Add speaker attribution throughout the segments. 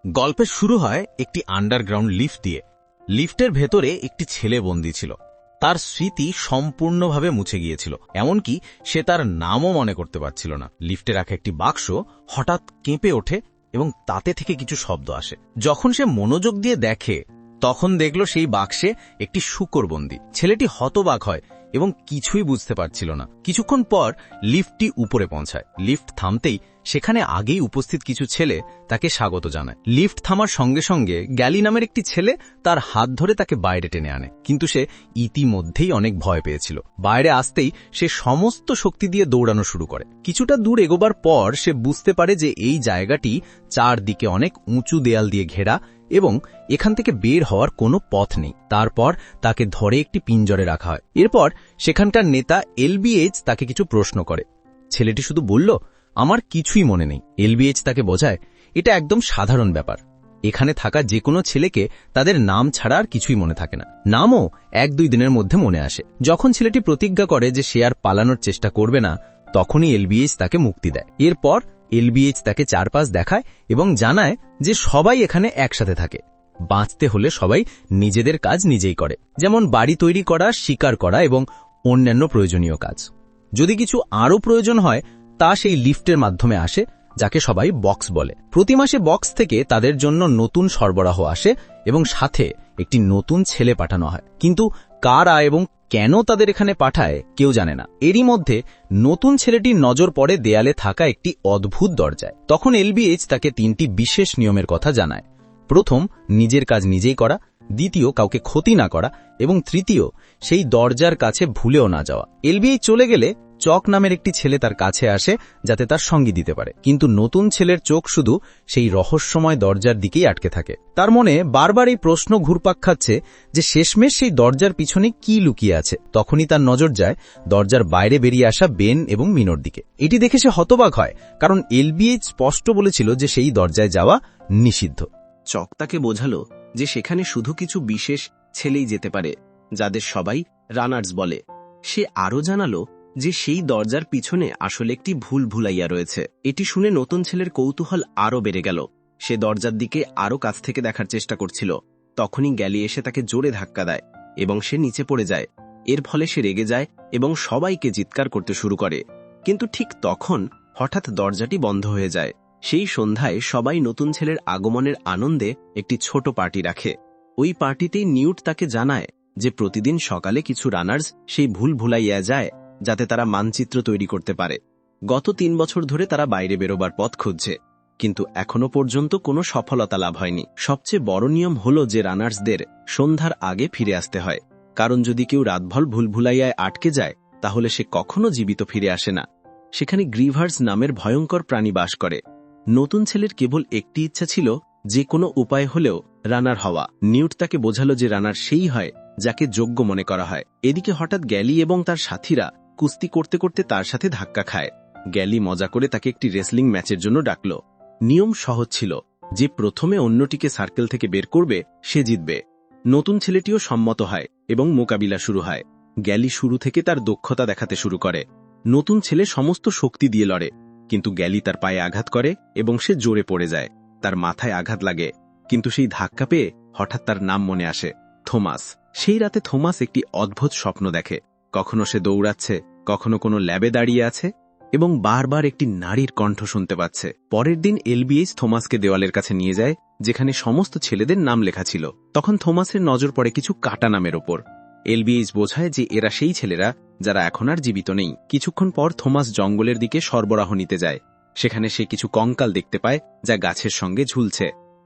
Speaker 1: গল্পের শুরু হয় একটি আন্ডারগ্রাউন্ড লিফট দিয়ে। লিফটের ভেতরে একটি ছেলে বন্দী ছিল। তার স্মৃতি সম্পূর্ণভাবে মুছে গিয়েছিল, এমনকি সে তার নামও মনে করতে পারছিল না। লিফটে রাখা একটি বাক্স হঠাৎ কেঁপে ওঠে এবং তাতে থেকে কিছু শব্দ আসে। যখন সে মনোযোগ দিয়ে দেখে, তখন দেখল সেই বাক্সে একটি শূকর বন্দী। ছেলেটি হতবাক হয় এবং কিছুই বুঝতে পারছিল না। কিছুক্ষণ পর লিফটটি উপরে পৌঁছায়। লিফট থামতেই সেখানে আগেই উপস্থিত কিছু ছেলে তাকে স্বাগত জানায়। লিফট থামার সঙ্গে সঙ্গে গ্যালি নামের একটি ছেলে তার হাত ধরে তাকে বাইরে টেনে আনে, কিন্তু সে ইতিমধ্যেই অনেক ভয় পেয়েছিল। বাইরে আসতেই সে সমস্ত শক্তি দিয়ে দৌড়ানো শুরু করে। কিছুটা দূর এগোবার পর সে বুঝতে পারে যে এই জায়গাটি চারদিকে অনেক উঁচু দেয়াল দিয়ে ঘেরা এবং এখান থেকে বের হওয়ার কোনো পথ নেই। তারপর তাকে ধরে একটি পিঞ্জরে রাখা হয়। এরপর সেখানকার নেতা এলবিএইচ তাকে কিছু প্রশ্ন করে। ছেলেটি শুধু বলল, আমার কিছুই মনে নেই। এলবিএইচ তাকে বোঝায়, এটা একদম সাধারণ ব্যাপার। এখানে থাকা যে কোনো ছেলেকে তাদের নাম ছাড়া আর কিছুই মনে থাকে না। নামও 1-2 দিনের মধ্যে মনে আসে। যখন ছেলেটি প্রতিজ্ঞা করে যে সে আর পালানোর চেষ্টা করবে না, তখনই এলবিএইচ তাকে মুক্তি দেয়। এরপর এলবিএইচ তাকে চারপাশ দেখায় এবং জানায় যে সবাই এখানে একসাথে থাকে। বাঁচতে হলে সবাই নিজেদের কাজ নিজেই করে, যেমন বাড়ি তৈরি করা, শিকার করা এবং অন্যান্য প্রয়োজনীয় কাজ। যদি কিছু আরও প্রয়োজন হয়, তা সেই লিফটের মাধ্যমে আসে, যাকে সবাই বক্স বলে। প্রতি মাসে বক্স থেকে তাদের জন্য নতুন সরবরাহ আসে এবং সাথে একটি নতুন ছেলে পাঠানো হয়। কিন্তু কারা এবং কেন তাদের এখানে পাঠায় কেউ জানে না। এরই মধ্যে নতুন ছেলেটির নজর পড়ে দেয়ালে থাকা একটি অদ্ভুত দরজায়। তখন এলবিএইচ তাকে 3টি বিশেষ নিয়মের কথা জানায়। প্রথম, নিজের কাজ নিজেই করা। দ্বিতীয়, কাউকে ক্ষতি না করা। এবং তৃতীয়, সেই দরজার কাছে ভুলেও না যাওয়া। এলবিএইচ চলে গেলে চক নামের একটি ছেলে তার কাছে আসে, যাতে তার সঙ্গী দিতে পারে। কিন্তু নতুন ছেলের চোখ শুধু সেই রহস্যময় দরজার দিকেই আটকে থাকে। তার মনে বারবার এই প্রশ্ন ঘুরপাক খাচ্ছে যে শেষমেশ সেই দরজার পিছনে কি লুকিয়ে আছে। তখনই তার নজর যায় দরজার বাইরে বেরিয়ে আসা বেন এবং মিনোর দিকে। এটি দেখে সে হতবাক হয়, কারণ এলবিএইচ স্পষ্ট বলেছিল যে সেই দরজায় যাওয়া নিষিদ্ধ।
Speaker 2: চক তাকে বোঝালো যে সেখানে শুধু কিছু বিশেষ ছেলেই যেতে পারে, যাদের সবাই রানার্স বলে। সে আরও জানালো যে সেই দরজার পিছনে আসলে একটি ভুল ভুলাইয়া রয়েছে। এটি শুনে নতুন ছেলের কৌতূহল আরও বেড়ে গেল। সে দরজার দিকে আরও কাছ থেকে দেখার চেষ্টা করছিল। তখনই গ্যালি এসে তাকে জোরে ধাক্কা দেয় এবং সে নিচে পড়ে যায়। এর ফলে সে রেগে যায় এবং সবাইকে চিৎকার করতে শুরু করে। কিন্তু ঠিক তখন হঠাৎ দরজাটি বন্ধ হয়ে যায়। সেই সন্ধ্যায় সবাই নতুন ছেলের আগমনের আনন্দে একটি ছোট পার্টি রাখে। ওই পার্টিতেই নিউট তাকে জানায় যে প্রতিদিন সকালে কিছু রানার্স সেই ভুল ভুলাইয়া যায়, যাতে তারা মানচিত্র তৈরি করতে পারে। গত 3 বছর ধরে তারা বাইরে বেরোবার পথ খুঁজছে, কিন্তু এখনো পর্যন্ত কোনো সফলতা লাভ হয়নি। সবচেয়ে বড় নিয়ম হলো যে রানার্সদের সন্ধ্যার আগে ফিরে আসতে হয়, কারণ যদি কেউ রাতভর ভুল ভুলাইয়ায় আটকে যায়, তাহলে সে কখনো জীবিত ফিরে আসে না। সেখানে গ্রিভার্স নামের ভয়ঙ্কর প্রাণী বাস করে। নতুন ছেলের কেবল একটি ইচ্ছা ছিল, যে কোনো উপায় হলেও রানার হওয়া। নিউট তাকে বোঝালো যে রানার সেই হয় যাকে যোগ্য মনে করা হয়। এদিকে হঠাৎ গ্যালি এবং তার সাথীরা কুস্তি করতে করতে তার সাথে ধাক্কা খায়। গ্যালি মজা করে তাকে একটি রেসলিং ম্যাচের জন্য ডাকল। নিয়ম সহজ ছিল, যে প্রথমে অন্যটিকে সার্কেল থেকে বের করবে সে জিতবে। নতুন ছেলেটিও সম্মত হয় এবং মোকাবিলা শুরু হয়। গ্যালি শুরু থেকে তার দক্ষতা দেখাতে শুরু করে। নতুন ছেলে সমস্ত শক্তি দিয়ে লড়ে, কিন্তু গ্যালি তার পায়ে আঘাত করে এবং সে জোরে পড়ে যায়। তার মাথায় আঘাত লাগে, কিন্তু সেই ধাক্কা পেয়ে হঠাৎ তার নাম মনে আসে, থমাস। সেই রাতে থমাস একটি অদ্ভুত স্বপ্ন দেখে। কখনো সে দৌড়াচ্ছে, কখনো কোনো ল্যাবে দাঁড়িয়ে আছে এবং বারবার একটি নারীর কণ্ঠ শুনতে পাচ্ছে। পরের দিন এলবিএইচ থমাসকে দেওয়ালের কাছে নিয়ে যায়, যেখানে সমস্ত ছেলেদের নাম লেখা ছিল। তখন থমাসের নজর পড়ে কিছু কাটা নামের ওপর। এলবিএইচ বোঝায় যে এরা সেই ছেলেরা যারা এখন আর জীবিত নেই। কিছুক্ষণ পর থমাস জঙ্গলের দিকে সরবরাহ নিতে যায়। সেখানে সে কিছু কঙ্কাল দেখতে পায়, যা গাছের সঙ্গে ঝুলছে।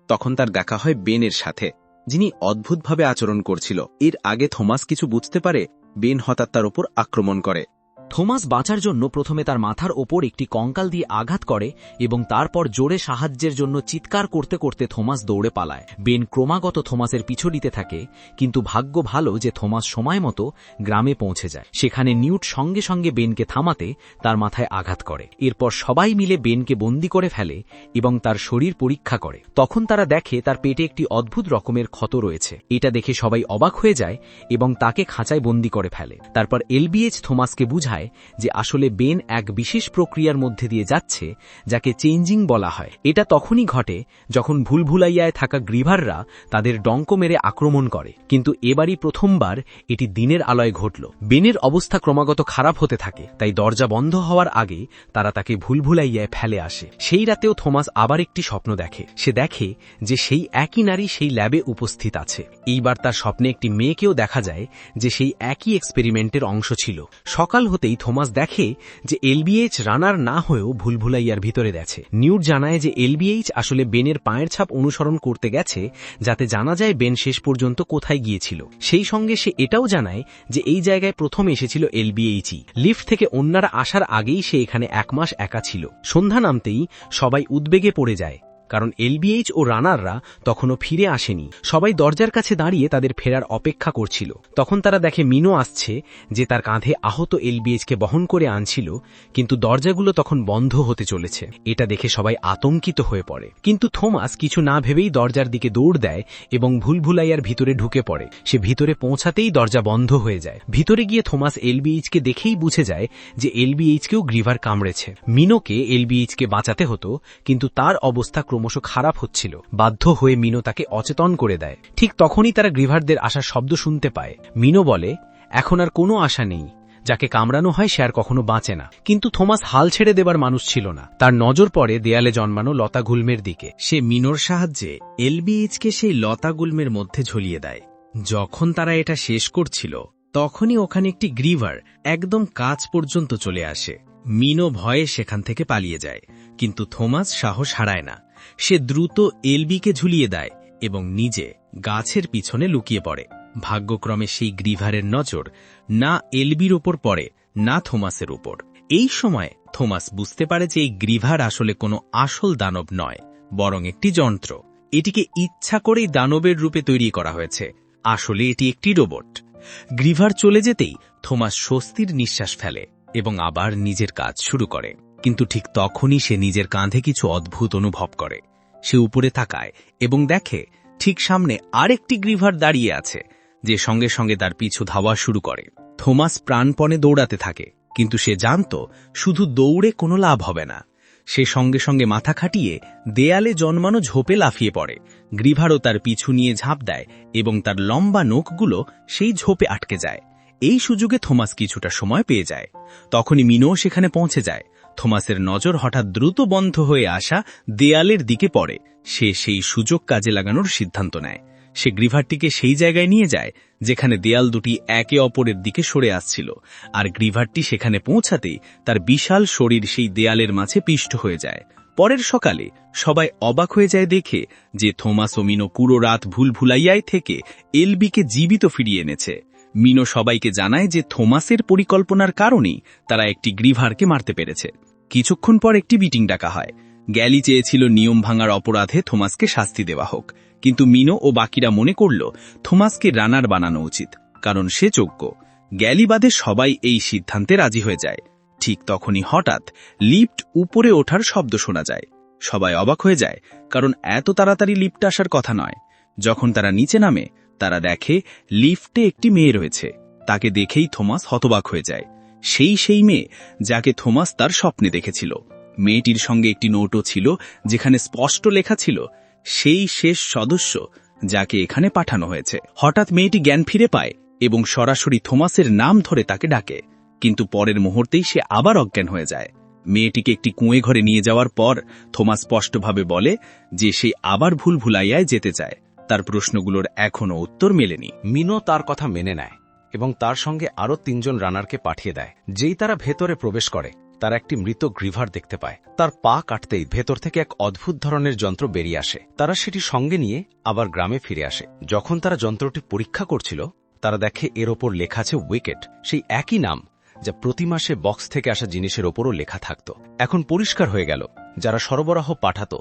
Speaker 2: তখন তার দেখা হয় বেনের সাথে, যিনি অদ্ভুতভাবে আচরণ করছিল। এর আগে থমাস কিছু বুঝতে পারে, বেন হঠাৎ তার ওপর আক্রমণ করে।
Speaker 3: থমাস বাঁচার জন্য প্রথমে তার মাথার ওপর একটি কঙ্কাল দিয়ে আঘাত করে এবং তারপর জোরে সাহায্যের জন্য চিৎকার করতে করতে থমাস দৌড়ে পালায়। বেন ক্রমাগত থমাসের পিছু দিতে থাকে, কিন্তু ভাগ্য ভালো যে থমাস সময় মতো গ্রামে পৌঁছে যায়। সেখানে নিউট সঙ্গে সঙ্গে বেনকে থামাতে তার মাথায় আঘাত করে। এরপর সবাই মিলে বেনকে বন্দী করে ফেলে এবং তার শরীর পরীক্ষা করে। তখন তারা দেখে তার পেটে একটি অদ্ভুত রকমের ক্ষত রয়েছে। এটা দেখে সবাই অবাক হয়ে যায় এবং তাকে খাঁচায় বন্দী করে ফেলে। তারপর এলবিএইচ থমাসকে বুঝায় বোঝায় যে আসলে বেন এক বিশেষ প্রক্রিয়ার মধ্যে দিয়ে যাচ্ছে যাকে চেঞ্জিং বলা হয়। এটা তখনই ঘটে যখন ভুলভুলাইয়ায় থাকা গ্রিভাররা তাদের ডঙ্ক মেরে আক্রমণ করে, কিন্তু এবারই প্রথমবার এটি দিনের আলোয় ঘটল। বেনের অবস্থা ক্রমাগত খারাপ হতে থাকে, তাই দরজা বন্ধ হওয়ার আগে তারা তাকে ভুলভুলাইয়ায় ফেলে আসে। সেই রাতেও থমাস আবার একটি স্বপ্ন দেখে। সে দেখে যে সেই একই নারী সেই ল্যাবে উপস্থিত আছে। এইবার তার স্বপ্নে একটি মেয়েকেও দেখা যায় যে সেই একই এক্সপেরিমেন্টের অংশ ছিল। সকাল হতেই থমাস দেখে যে এলবিএইচ রানার না হয়েও ভুলভুলাইয়ার ভিতরে গেছে। নিউট জানায় যে এলবিএইচ আসলে বেনের পায়ের ছাপ অনুসরণ করতে গেছে, যাতে জানা যায় বেন শেষ পর্যন্ত কোথায় গিয়েছিল। সেই সঙ্গে সে এটাও জানায় যে এই জায়গায় প্রথম এসেছিল এলবিএইচই। লিফট থেকে অন্যরা আসার আগেই সে এখানে 1 মাস একা ছিল। সন্ধ্যা নামতেই সবাই উদ্বেগে পড়ে যায়, কারণ এলবিএইচ ও রানাররা তখনও ফিরে আসেনি। সবাই দরজার কাছে দাঁড়িয়ে তাদের ফেরার অপেক্ষা করছিল। তখন তারা দেখে মিনো আসছে, যে তার কাঁধে আহত এলবিএইচকে বহন করে আনছিল, কিন্তু দরজাগুলো তখন বন্ধ হতে চলেছে। এটা দেখে সবাই আতঙ্কিত হয়ে পড়ে, কিন্তু থমাস কিছু না ভেবেই দরজার দিকে দৌড় দেয় এবং ভুলভুলাইয়ার ভিতরে ঢুকে পড়ে। সে ভিতরে পৌঁছাতেই দরজা বন্ধ হয়ে যায়। ভিতরে গিয়ে থমাস এলবিএইচকে দেখেই বুঝে যায় যে এলবিএইচকেও গ্রিভার কামড়েছে। মিনোকে এলবিএইচকে বাঁচাতে হতো, কিন্তু তার অবস্থা ক্রমশ খারাপ হচ্ছিল। বাধ্য হয়ে মিনো তাকে অচেতন করে দেয়। ঠিক তখনই তারা গ্রিভারদের আসার শব্দ শুনতে পায়। মিনো বলে, এখন আর কোনো আশা নেই, যাকে কামড়ানো হয় সে আর কখনো বাঁচে না। কিন্তু থমাস হাল ছেড়ে দেবার মানুষ ছিল না। তার নজর পড়ে দেয়ালে জন্মানো লতাগুল্মের দিকে। সে মিনোর সাহায্যে এলবিএইচকে সেই লতাগুল্মের মধ্যে ঝুলিয়ে দেয়। যখন তারা এটা শেষ করছিল, তখনই ওখানে একটি গ্রিভার একদম কাছ পর্যন্ত চলে আসে। মিনো ভয়ে সেখান থেকে পালিয়ে যায়, কিন্তু থমাস সাহস হারায় না। সে দ্রুত এলবিকে ঝুলিয়ে দেয় এবং নিজে গাছের পিছনে লুকিয়ে পড়ে। ভাগ্যক্রমে সেই গ্রিভারের নজর না এলবির উপর পড়ে, না থমাসের উপর। এই সময় থমাস বুঝতে পারে যে এই গ্রিভার আসলে কোনো আসল দানব নয়, বরং একটি যন্ত্র। এটিকে ইচ্ছা করেই দানবের রূপে তৈরি করা হয়েছে। আসলে এটি একটি রোবট। গ্রিভার চলে যেতেই থমাস স্বস্তির নিঃশ্বাস ফেলে এবং আবার নিজের কাজ শুরু করে। কিন্তু ঠিক তখনই সে নিজের কাঁধে কিছু অদ্ভুত অনুভব করে। সে উপরে তাকায় এবং দেখে ঠিক সামনে আরেকটি গ্রিভার দাঁড়িয়ে আছে, যে সঙ্গে সঙ্গে তার পিছু ধাওয়া শুরু করে। থমাস প্রাণপণে দৌড়াতে থাকে, কিন্তু সে জানত শুধু দৌড়ে কোনো লাভ হবে না। সে সঙ্গে সঙ্গে মাথা খাটিয়ে দেয়ালে জন্মানো ঝোপে লাফিয়ে পড়ে। গ্রিভারও তার পিছু নিয়ে ঝাঁপ দেয় এবং তার লম্বা নখগুলো সেই ঝোপে আটকে যায়। এই সুযোগে থমাস কিছুটা সময় পেয়ে যায়। তখনই মিনো সেখানে পৌঁছে যায়। থমাসের নজর হঠাৎ দ্রুত বন্ধ হয়ে আসা দেয়ালের দিকে পড়ে। সে সেই সুযোগ কাজে লাগানোর সিদ্ধান্ত নেয়। সে গ্রিভারটিকে সেই জায়গায় নিয়ে যায় যেখানে দেয়াল দুটি একে অপরের দিকে সরে আসছিল, আর গ্রিভারটি সেখানে পৌঁছাতেই তার বিশাল শরীর সেই দেয়ালের মাঝে পিষ্ট হয়ে যায়। পরের সকালে সবাই অবাক হয়ে যায় দেখে যে থমাস ও মিনো পুরো রাত ভুলভুলাইয়ায় থেকে এলবিকে জীবিত ফিরিয়ে এনেছে। মিনো সবাইকে জানায় যে থমাসের পরিকল্পনার কারণেই তারা একটি গ্রিভারকে মারতে পেরেছে। কিছুক্ষণ পর একটি মিটিং ডাকা হয়। গ্যালি চেয়েছিল নিয়ম ভাঙার অপরাধে থমাসকে শাস্তি দেওয়া হোক, কিন্তু মিনো ও বাকিরা মনে করল থমাসকে রানার বানানো উচিত, কারণ সে যোগ্য। গ্যালি বাদে সবাই এই সিদ্ধান্তে রাজি হয়ে যায়। ঠিক তখনই হঠাৎ লিফট উপরে ওঠার শব্দ শোনা যায়। সবাই অবাক হয়ে যায়, কারণ এত তাড়াতাড়ি লিফট আসার কথা নয়। যখন তারা নিচে নামে, তারা দেখে লিফটে একটি মেয়ে রয়েছে। তাকে দেখেই থমাস হতবাক হয়ে যায়। সেই মেয়ে যাকে থমাস তার স্বপ্নে দেখেছিল। মেয়েটির সঙ্গে একটি নোটও ছিল, যেখানে স্পষ্ট লেখা ছিল, সেই শেষ সদস্য যাকে এখানে পাঠানো হয়েছে। হঠাৎ মেয়েটি জ্ঞান ফিরে পায় এবং সরাসরি থমাসের নাম ধরে তাকে ডাকে, কিন্তু পরের মুহূর্তেই সে আবার অজ্ঞান হয়ে যায়। মেয়েটিকে একটি কুঁয়ে ঘরে নিয়ে যাওয়ার পর থমাস স্পষ্টভাবে বলে যে সে আবার ভুলভুলাইয়ায় যেতে চায়। তার প্রশ্নগুলোর এখনও উত্তর মেলেনি।
Speaker 1: মিনো তার কথা মেনে নেয় এবং তার সঙ্গে আরও 3 জন রানারকে পাঠিয়ে দেয়। যেই তারা ভেতরে প্রবেশ করে, তারা একটি মৃত গ্রিভার দেখতে পায়। তার পা কাটতেই ভেতর থেকে এক অদ্ভুত ধরনের যন্ত্র বেরিয়ে আসে। তারা সেটি সঙ্গে নিয়ে আবার গ্রামে ফিরে আসে। যখন তারা যন্ত্রটি পরীক্ষা করছিল, তারা দেখে এর ওপর লেখা আছে উইকেট, সেই একই নাম যা প্রতি মাসে বক্স থেকে আসা জিনিসের ওপরও লেখা থাকত। এখন পরিষ্কার হয়ে গেল, যারা সরবরাহ পাঠাত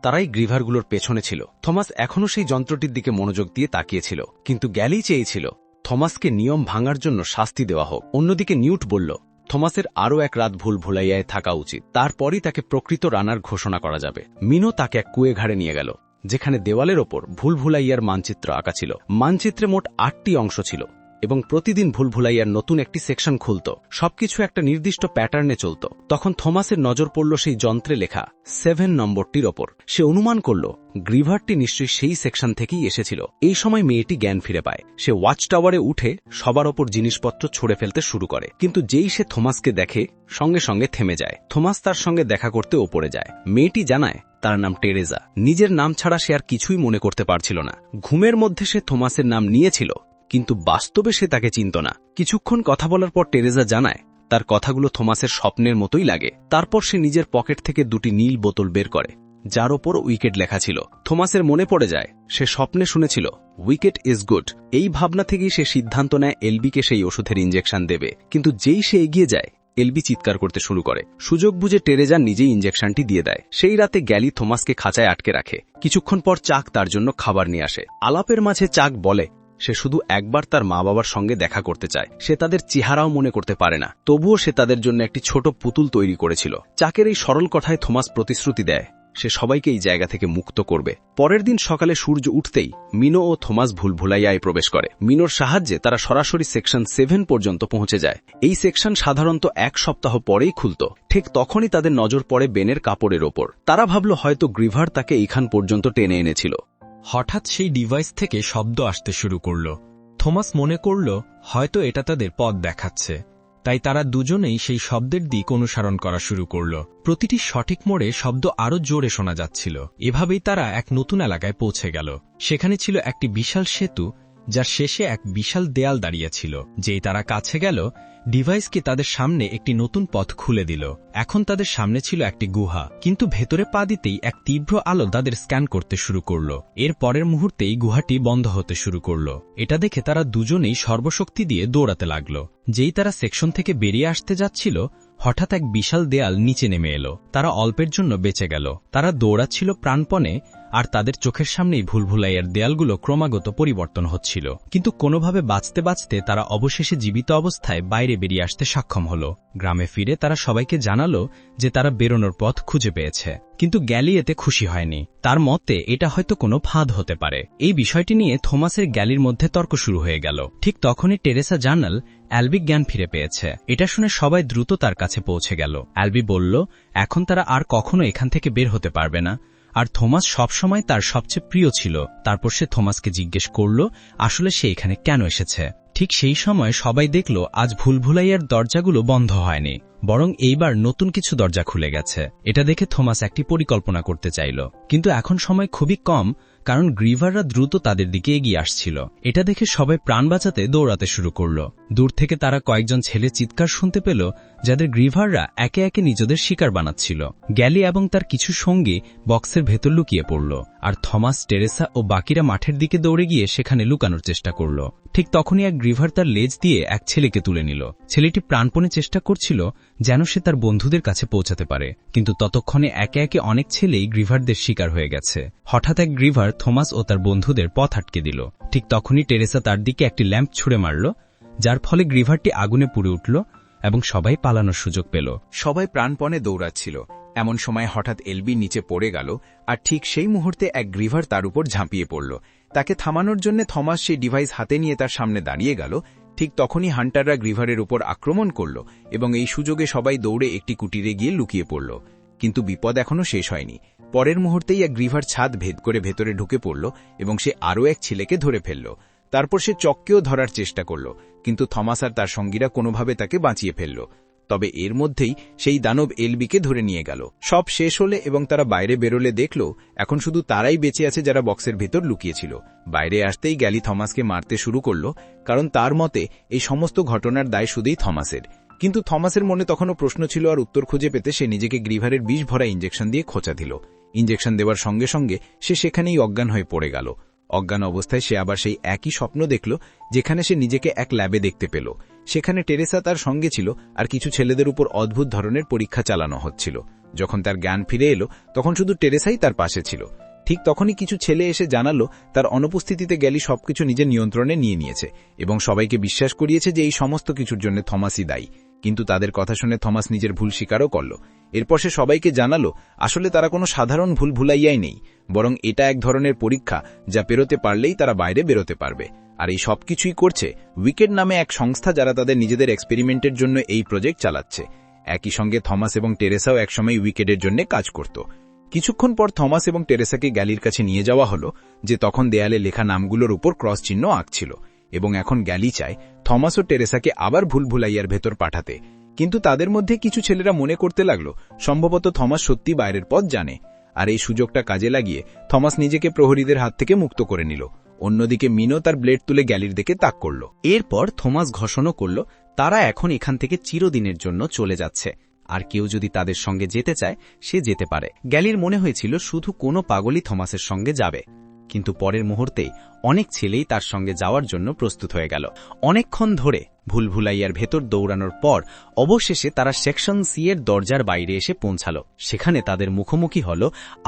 Speaker 1: তারাই গ্রিভারগুলোর পেছনে ছিল। থমাস এখনও সেই যন্ত্রটির দিকে মনোযোগ দিয়ে তাকিয়েছিল, কিন্তু গ্যালি চেয়েছিল থমাসকে নিয়ম ভাঙার জন্য শাস্তি দেওয়া হোক। অন্যদিকে নিউট বলল থমাসের আরও এক রাত ভুলভুলাইয়ায় থাকা উচিত, তারপরই তাকে প্রকৃত রানার ঘোষণা করা যাবে। মিনো তাকে এক কুয়ে ঘাড়ে নিয়ে গেল, যেখানে দেওয়ালের ওপর ভুলভুলাইয়ার মানচিত্র আঁকা ছিল। মানচিত্রে মোট 8টি অংশ ছিল।
Speaker 2: এবং প্রতিদিন ভুলভুলাইয়ার নতুন একটি সেকশন খুলত। সবকিছু একটা নির্দিষ্ট প্যাটার্নে চলত। তখন থমাসের নজর পড়ল সেই যন্ত্রে লেখা 7 নম্বরটির ওপর। সে অনুমান করল গ্রিভারটি নিশ্চয়ই সেই সেকশন থেকেই এসেছিল। এই সময় মেয়েটি জ্ঞান ফিরে পায়। সে ওয়াচ টাওয়ারে উঠে সবার ওপর জিনিসপত্র ছুঁড়ে ফেলতে শুরু করে, কিন্তু যেই সে থমাসকে দেখে সঙ্গে সঙ্গে থেমে যায়। থমাস তার সঙ্গে দেখা করতে ওপরে যায়। মেয়েটি জানায় তার নাম টেরেজা। নিজের নাম ছাড়া সে আর কিছুই মনে করতে পারছিল না। ঘুমের মধ্যে সে থমাসের নাম নিয়েছিল, কিন্তু বাস্তবে সে তাকে চিনত না। কিছুক্ষণ কথা বলার পর টেরেজা জানায় তার কথাগুলো থমাসের স্বপ্নের মতোই লাগে। তারপর সে নিজের পকেট থেকে 2টি নীল বোতল বের করে, যার ওপর উইকেট লেখা ছিল। থমাসের মনে পড়ে যায় সে স্বপ্নে শুনেছিল উইকেট ইজ গুড। এই ভাবনা থেকেই সে সিদ্ধান্ত নেয় এলবিকে সেই ওষুধের ইঞ্জেকশন দেবে। কিন্তু যেই সে এগিয়ে যায়, এলবি চিৎকার করতে শুরু করে। সুযোগ বুঝে টেরেজা নিজেই ইঞ্জেকশনটি দিয়ে দেয়। সেই রাতে গ্যালি থমাসকে খাঁচায় আটকে রাখে। কিছুক্ষণ পর চাক তার জন্য খাবার নিয়ে আসে। আলাপের মাঝে চাক বলে সে শুধু একবার তার মা বাবার সঙ্গে দেখা করতে চায়। সে তাদের চেহারাও মনে করতে পারে না, তবুও সে তাদের জন্য একটি ছোট পুতুল তৈরি করেছিল। চাকের এই সরল কথায় থমাস প্রতিশ্রুতি দেয় সে সবাইকে এই জায়গা থেকে মুক্ত করবে। পরের দিন সকালে সূর্য উঠতেই মিনো ও থমাস ভুলভুলাইয়ায় প্রবেশ করে। মিনোর সাহায্যে তারা সরাসরি সেকশন 7 পর্যন্ত পৌঁছে যায়। এই সেকশন সাধারণত 1 সপ্তাহ পরেই খুলত। ঠিক তখনই তাদের নজর পড়ে বেনের কাপড়ের ওপর। তারা ভাবল হয়তো গ্রিভার তাকে এইখান পর্যন্ত টেনে এনেছিল।
Speaker 4: হঠাৎ সেই ডিভাইস থেকে শব্দ আসতে শুরু করল। থমাস মনে করল হয়তো এটা তাদের পথ দেখাচ্ছে। তাই তারা দুজনেই সেই শব্দের দিক অনুসরণ করা শুরু করল। প্রতিটি সঠিক মোড়ে শব্দ আরো জোরে শোনা যাচ্ছিল। এভাবেই তারা এক নতুন এলাকায় পৌঁছে গেল। সেখানে ছিল একটি বিশাল সেতু, যার শেষে এক বিশাল দেয়াল দাঁড়িয়েছিল। যেই তারা কাছে গেল, ডিভাইসকে তাদের সামনে একটি নতুন পথ খুলে দিল। এখন তাদের সামনে ছিল একটি গুহা, কিন্তু ভেতরে পা দিতেই এক তীব্র আলো তাদের স্ক্যান করতে শুরু করল। এর পরের মুহূর্তেই গুহাটি বন্ধ হতে শুরু করল। এটা দেখে তারা দুজনেই সর্বশক্তি দিয়ে দৌড়াতে লাগল। যেই তারা সেকশন থেকে বেরিয়ে আসতে যাচ্ছিল, হঠাৎ এক বিশাল দেয়াল নিচে নেমে এলো। তারা অল্পের জন্য বেঁচে গেল। তারা দৌড়াচ্ছিল প্রাণপণে, আর তাদের চোখের সামনেই ভুলভুলাইয়ার দেয়ালগুলো ক্রমাগত পরিবর্তন হচ্ছিল। কিন্তু কোনোভাবে বাঁচতে বাঁচতে তারা অবশেষে জীবিত অবস্থায় বাইরে বেরিয়ে আসতে সক্ষম হল। গ্রামে ফিরে তারা সবাইকে জানালো যে তারা বেরোনোর পথ খুঁজে পেয়েছে। কিন্তু গ্যালি এতে খুশি হয়নি। তার মতে এটা হয়তো কোনো ফাঁদ হতে পারে। এই বিষয়টি নিয়ে থমাসের গ্যালির মধ্যে তর্ক শুরু হয়ে গেল। ঠিক তখনই টেরেসা জানাল অ্যালবি জ্ঞান ফিরে পেয়েছে। এটা শুনে সবাই দ্রুত তার কাছে পৌঁছে গেল। অ্যালবি বলল এখন তারা আর কখনো এখান থেকে বের হতে পারবে না, আর থমাস সবসময় তার সবচেয়ে প্রিয় ছিল। তারপর সে থমাসকে জিজ্ঞেস করল আসলে সে এখানে কেন এসেছে। ঠিক সেই সময় সবাই দেখল আজ ভুলভুলাইয়ার দরজাগুলো বন্ধ হয়নি, বরং এইবার নতুন কিছু দরজা খুলে গেছে। এটা দেখে থমাস একটি পরিকল্পনা করতে চাইল, কিন্তু এখন সময় খুবই কম, কারণ গ্রিভাররা দ্রুত তাদের দিকে এগিয়ে আসছিল। এটা দেখে সবাই প্রাণ বাঁচাতে দৌড়াতে শুরু করল। দূর থেকে তারা কয়েকজন ছেলে চিৎকার শুনতে পেল, যাদের গ্রিভাররা একে একে নিজেদের শিকার বানাচ্ছিল। গ্যালি এবং তার কিছু সঙ্গী বক্সের ভেতর লুকিয়ে পড়ল, আর থমাস, টেরেসা ও বাকিরা মাঠের দিকে দৌড়ে গিয়ে সেখানে লুকানোর চেষ্টা করল। ঠিক তখনই এক গ্রিভার তার লেজ দিয়ে এক ছেলেকে তুলে নিল। ছেলেটি প্রাণপণে চেষ্টা করছিল যেন সে তার বন্ধুদের কাছে পৌঁছাতে পারে, কিন্তু ততক্ষণে একে একে অনেক ছেলেই গ্রিভারদের শিকার হয়ে গেছে। হঠাৎ এক গ্রিভার থমাস ও তার বন্ধুদের পথ আটকে দিল। ঠিক তখনই টেরেসা তার দিকে একটি ল্যাম্প ছুঁড়ে মারল, যার ফলে গ্রিভারটি আগুনে পুড়ে উঠল এবং সবাই পালানোর সুযোগ পেল।
Speaker 5: সবাই প্রাণপণে দৌড়াচ্ছিল। এমন সময় হঠাৎ এলবি নিচে পড়ে গেল, আর ঠিক সেই মুহূর্তে এক গ্রিভার তার উপর ঝাঁপিয়ে পড়ল। তাকে থামানোর জন্য থমাস সেই ডিভাইস হাতে নিয়ে তার সামনে দাঁড়িয়ে গেল। ঠিক তখনই হান্টাররা গ্রিভারের উপর আক্রমণ করল, এবং এই সুযোগে সবাই দৌড়ে একটি কুটিরে গিয়ে লুকিয়ে পড়ল। কিন্তু বিপদ এখনও শেষ হয়নি। পরের মুহূর্তেই এক গ্রিভার ছাদ ভেদ করে ভেতরে ঢুকে পড়ল, এবং সে আরও এক ছেলেকে ধরে ফেলল। তারপর সে চককেও ধরার চেষ্টা করল, কিন্তু থমাস আর তার সঙ্গীরা কোনোভাবে তাকে বাঁচিয়ে ফেলল। তবে এর মধ্যেই সেই দানব এলবিকে ধরে নিয়ে গেল। সব শেষ হলে এবং তারা বাইরে বেরোলে দেখল এখন শুধু তারাই বেঁচে আছে যারা বক্সের ভেতর লুকিয়েছিল। বাইরে আসতেই গ্যালি থমাসকে মারতে শুরু করল, কারণ তার মতে এই সমস্ত ঘটনার দায় শুধুই থমাসের। কিন্তু থমাসের মনে তখনও প্রশ্ন ছিল, আর উত্তর খুঁজে পেতে সে নিজেকে গ্রিভারের বিষ ভরা ইঞ্জেকশন দিয়ে খোঁচা দিল। ইঞ্জেকশন দেওয়ার সঙ্গে সঙ্গে সে সেখানেই অজ্ঞান হয়ে পড়ে গেল। অজ্ঞান অবস্থায় সে আবার সেই একই স্বপ্ন দেখল, যেখানে সে নিজেকে এক ল্যাবে দেখতে পেল। সেখানে টেরেসা তার সঙ্গে ছিল, আর কিছু ছেলেদের উপর অদ্ভুত ধরনের পরীক্ষা চালানো হচ্ছিল। যখন তার জ্ঞান ফিরে এলো, তখন শুধু টেরেসাই তার পাশে ছিল। ঠিক তখনই কিছু ছেলে এসে জানালো তার অনুপস্থিতিতে গ্যালি সবকিছু নিজের নিয়ন্ত্রণে নিয়ে নিয়েছে, এবং সবাইকে বিশ্বাস করিয়েছে যে এই সমস্ত কিছুর জন্য থমাসই দায়ী। কিন্তু তাদের কথা শুনে থমাস নিজের ভুল স্বীকারও করল। এরপর সে সবাইকে জানালো আসলে তারা কোনো সাধারণ ভুল ভুলাইয়াই নেই, বরং এটা এক ধরনের পরীক্ষা যা পেরোতে পারলেই তারা বাইরে বেরোতে পারবে। আর এই সবকিছুই করছে উইকেড নামে এক সংস্থা, যারা তাদের নিজেদের এক্সপেরিমেন্টের জন্য এই প্রজেক্ট চালাচ্ছে। একই সঙ্গে থমাস এবং টেরেসাও একসময় উইকেডের জন্য কাজ করত। কিছুক্ষণ পর থমাস এবং টেরেসাকে গ্যালির কাছে নিয়ে যাওয়া হলো, যে তখন দেয়ালে লেখা নামগুলোর উপর ক্রস চিহ্ন আঁকছিল, এবং এখন গ্যালি চায় থমাস ও টেরেসাকে আবার ভুল ভুলাইয়ার ভেতর পাঠাতে। কিন্তু তাদের মধ্যে কিছু ছেলেরা মনে করতে লাগলো সম্ভবত থমাস সত্যি বাইরের পথ জানে, আর এই সুযোগটা কাজে লাগিয়ে থমাস নিজেকে প্রহরীদের হাত থেকে মুক্ত করে নিল। অন্যদিকে মিনো তার ব্লেড তুলে গ্যালির দিকে তাক করল।
Speaker 3: এরপর থমাস ঘোষণা করল তারা এখন এখান থেকে চিরদিনের জন্য চলে যাচ্ছে, আর কেউ যদি তাদের সঙ্গে যেতে চায় সে যেতে পারে। গ্যালির মনে হয়েছিল শুধু কোনো পাগলই থমাসের সঙ্গে যাবে, কিন্তু পরের মুহূর্তেই অনেক ছেলেই তার সঙ্গে যাওয়ার জন্য প্রস্তুত হয়ে গেল। অনেকক্ষণ ধরে ভুলভুলাইয়ার ভেতর দৌড়ানোর পর অবশেষে তারা সেকশন সি এর দরজার বাইরে এসে পৌঁছাল। সেখানে তাদের মুখোমুখি হল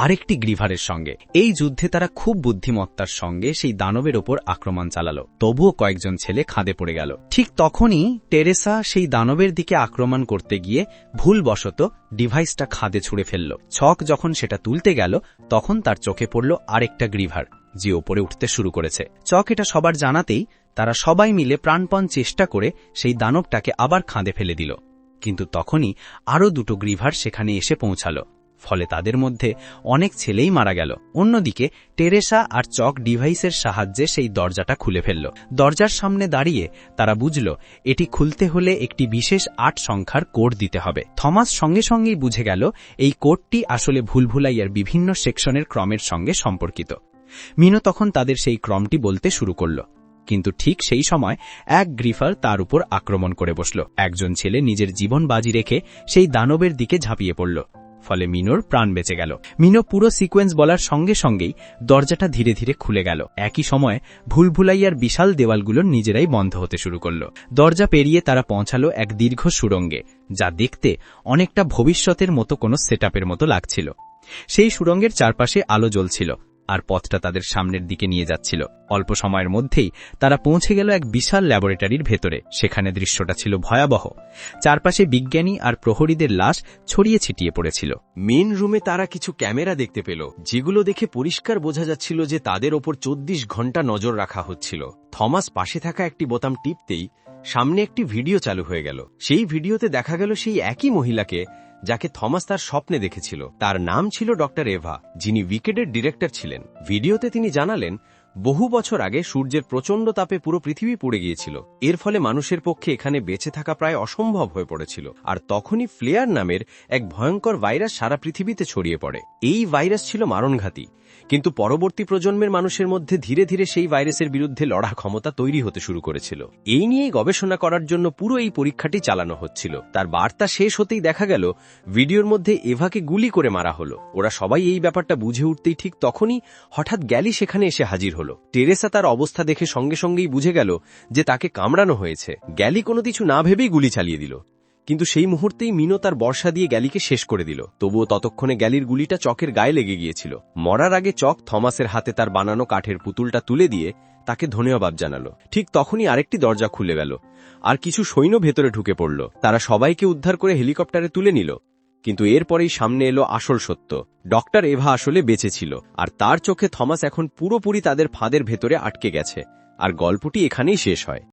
Speaker 3: আরেকটি গ্রিভারের সঙ্গে। এই যুদ্ধে তারা খুব বুদ্ধিমত্তার সঙ্গে সেই দানবের ওপর আক্রমণ চালাল, তবুও কয়েকজন ছেলে খাদে পড়ে গেল। ঠিক তখনই টেরেসা সেই দানবের দিকে আক্রমণ করতে গিয়ে ভুলবশত ডিভাইসটা খাদে ছুঁড়ে ফেলল। ছক যখন সেটা তুলতে গেল তখন তার চোখে পড়ল আরেকটা গ্রিভার, যে ওপরে উঠতে শুরু করেছে। চক এটা সবার জানাতেই তারা সবাই মিলে প্রাণপণ চেষ্টা করে সেই দানবটাকে আবার খাঁদে ফেলে দিল। কিন্তু তখনই আরও দুটো গ্রিভার সেখানে এসে পৌঁছাল, ফলে তাদের মধ্যে অনেক ছেলেই মারা গেল। অন্যদিকে টেরেসা আর চক ডিভাইসের সাহায্যে সেই দরজাটা খুলে ফেলল। দরজার সামনে দাঁড়িয়ে তারা বুঝল এটি খুলতে হলে একটি বিশেষ 8 সংখ্যার কোড দিতে হবে। থমাস সঙ্গে সঙ্গেই বুঝে গেল এই কোডটি আসলে ভুলভুলাইয়ার বিভিন্ন সেকশনের ক্রমের সঙ্গে সম্পর্কিত। মিনো তখন তাদের সেই ক্রমটি বলতে শুরু করল, কিন্তু ঠিক সেই সময় এক গ্রিফার তার উপর আক্রমণ করে বসল। একজন ছেলে নিজের জীবন বাজি রেখে সেই দানবের দিকে ঝাঁপিয়ে পড়ল, ফলে মিনোর প্রাণ বেঁচে গেল। মিনো পুরো সিকোয়েন্স বলার সঙ্গে সঙ্গেই দরজাটা ধীরে ধীরে খুলে গেল। একই সময় ভুলভুলাইয়ার বিশাল দেওয়ালগুলো নিজেরাই বন্ধ হতে শুরু করল। দরজা পেরিয়ে তারা পৌঁছালো এক দীর্ঘ সুড়ঙ্গে, যা দেখতে অনেকটা ভবিষ্যতের মতো কোনো সেটআপের মতো লাগছিল। সেই সুড়ঙ্গের চারপাশে আলো জ্বলছিল, আর পথটা তাদের সামনের দিকে নিয়ে যাচ্ছিল। অল্প সময়ের মধ্যেই তারা পৌঁছে গেল এক বিশাল ল্যাবরেটরির ভেতরে। সেখানে দৃশ্যটা ছিল ভয়াবহ। চারপাশে বিজ্ঞানী আর প্রহরীদের লাশ ছড়িয়ে ছিটিয়ে পড়েছিল।
Speaker 2: মেন রুমে তারা কিছু ক্যামেরা দেখতে পেল, যেগুলো দেখে পরিষ্কার বোঝা যাচ্ছিল যে তাদের ওপর 24 ঘন্টা নজর রাখা হচ্ছিল। থমাস পাশে থাকা একটি বোতাম টিপতেই সামনে একটি ভিডিও চালু হয়ে গেল। সেই ভিডিওতে দেখা গেল সেই একই মহিলাকে যাকে থমাস তার স্বপ্নে দেখেছিল। তার নাম ছিল ডক্টর এভা, যিনি উইকেডের ডিরেক্টর ছিলেন। ভিডিওতে তিনি জানালেন বহু বছর আগে সূর্যের প্রচণ্ড তাপে পুরো পৃথিবী পুড়ে গিয়েছিল। এর ফলে মানুষের পক্ষে এখানে বেঁচে থাকা প্রায় অসম্ভব হয়ে পড়েছিল। আর তখনই ফ্লেয়ার নামের এক ভয়ঙ্কর ভাইরাস সারা পৃথিবীতে ছড়িয়ে পড়ে। এই ভাইরাস ছিল মারণঘাতী, কিন্তু পরবর্তী প্রজন্মের মানুষের মধ্যে ধীরে ধীরে সেই ভাইরাসের বিরুদ্ধে লড়া ক্ষমতা তৈরি হতে শুরু করেছিল। এই নিয়ে গবেষণা করার জন্য পুরো এই পরীক্ষাটি চালানো হচ্ছিল। তার বার্তা শেষ হতেই দেখা গেল ভিডিওর মধ্যে এভাকে গুলি করে মারা হলো। ওরা সবাই এই ব্যাপারটা বুঝে উঠতেই ঠিক তখনই হঠাৎ গ্যালি সেখানে এসে হাজির হলো। টেরেসা তার অবস্থা দেখে সঙ্গে সঙ্গেই বুঝে গেল যে তাকে কামড়ানো হয়েছে। গ্যালি কোনো কিছু না ভেবেই গুলি চালিয়ে দিল, কিন্তু সেই মুহূর্তেই মিনো তার বর্ষা দিয়ে গ্যালিকে শেষ করে দিল। তবুও ততক্ষণে গ্যালির গুলিটা চকের গায়ে লেগে গিয়েছিল। মরার আগে চক থমাসের হাতে তার বানানো কাঠের পুতুলটা তুলে দিয়ে তাকে ধন্যবাদ জানালো। ঠিক তখনই আরেকটি দরজা খুলে গেল, আর কিছু সৈন্য ভেতরে ঢুকে পড়ল। তারা সবাইকে উদ্ধার করে হেলিকপ্টারে তুলে নিল। কিন্তু এরপরেই সামনে এলো আসল সত্য। ডক্টর এভা আসলে বেঁচে ছিল, আর তার চোখে থমাস এখন পুরোপুরি তাদের ফাঁদের ভেতরে আটকে গেছে। আর গল্পটি এখানেই শেষ হয়।